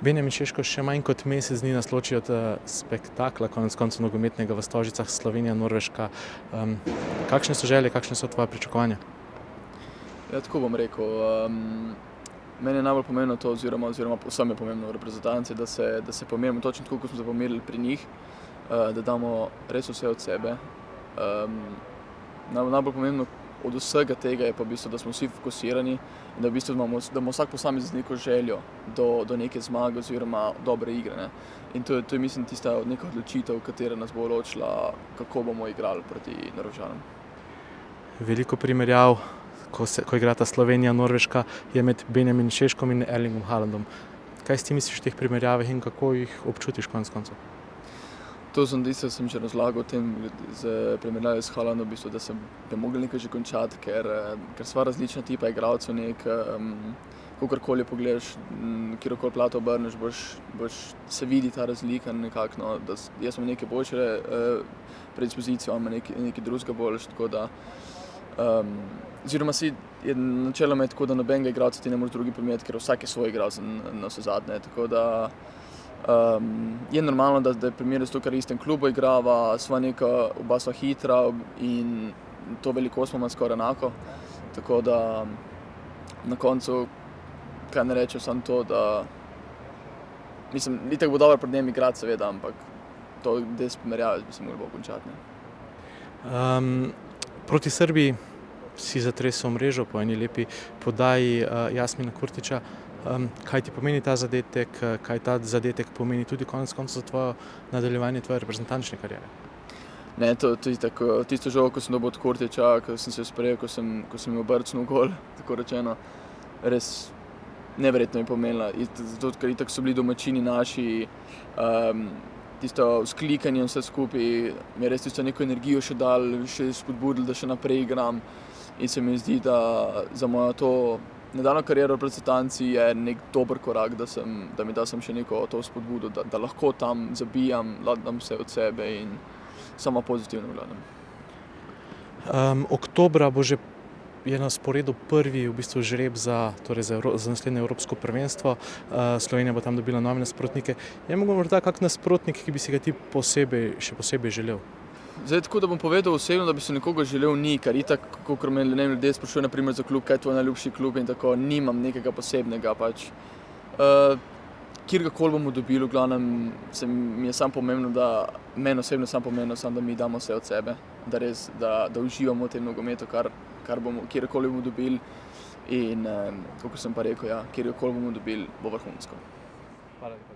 Benjamin Šeško še manj kot mesec dni nas loči od spektakla, konec koncev nogometnega v Stožicah, Slovenija, Norveška. Kakšne so želje, kakšne so tvoja pričakovanja? Ja, tako bom rekel. Meni je najbolj pomembno to, oziroma vsem je pomembno v reprezentanci, da se pomerimo točno tako, kot smo se pomerili pri njih, da damo res vse od sebe. Najbolj pomembno od vsega tega je pa v bistvu, da smo vsi fokusirani in da v bistvu da ima vsak posameznik neko željo do neke zmage oziroma dobre igre, ne. In to je mislim tista neka odločitev, katera nas bo odločila, kako bomo igrali proti Norvežanom. Veliko primerjav, ko igrata Slovenija, Norveška, je med Benjaminom Šeškom in Erlingom Haalandom. Kaj si ti misliš o teh primerjavah in kako jih občutiš konec koncev? To sem že razlagal o tem z primerjavi s Haalandom, v bistvu, da bi mogli nekaj že končati, ker sva različna tipa igralcev, kakorkoli pogledaš, kjerokoli plato obrneš, se vidi ta razlika nekako, no, da jaz imam neke boljše predispozicijo, on ima nekaj drugega boljše, tako da oziroma je načeloma tako, da nobenega igralca ti ne moreš drugi primerjati, ker vsak je svoj igralec navsezadnje, tako da je normalno, da je primerjal s to, kar v istem klubu igrava, oba sva hitra in to velikost imamo skoraj enako, tako da na koncu, kaj ne rečem, samo to, da mislim, itak bo dobro pred njem igrati, seveda, ampak to des primerjave bi se mogli bolj končati, ne. Proti Srbiji si zatresel mrežo po eni lepi podaji Jasmina Kurtića. Kaj ti pomeni ta zadetek, kaj ta zadetek pomeni tudi konec koncev za tvoje nadaljevanje tvoje reprezentančne kariere? Ne, to je tako, tisto žogo, ko sem dobil od Kurtića, ko sem se sprejel, ko sem jo brcnil gol, tako rečeno, res neverjetno je pomenila, zato ker itak so bili domačini naši, tisto vzklikanje vse skupaj, mi je res tisto neko energijo še dal, še spodbudil, da še naprej igram in se mi zdi, da za mojo to nadaljnjo kariero v reprezentanci je nek dober korak, da mi da sem še neko to spodbudo, da lahko tam zabijam, dam vse od sebe in samo pozitivno gledam. Oktobra je na sporedu prvi v bistvu žreb za naslednje evropsko prvenstvo. Slovenija bo tam dobila nove nasprotnike. Je morda kak nasprotnik, ki bi si ga ti še posebej želel? Zdaj, tako da bom povedal osebno, da bi se nekoga želel ni, ker itak, kakor me ljudje sprašujejo na primer za klub, kaj je tvoj najljubši klub in tako, nimam nekega posebnega pač. Kjerkoli bomo dobili, v glavnem mi je samo pomembno, meni osebno samo pomembno, da mi damo vse od sebe, da uživamo v tem nogometu, kjerkoli bomo dobili in, kakor sem pa rekel, ja, kjerkoli bomo dobili, bo vrhunsko. Hvala lepa.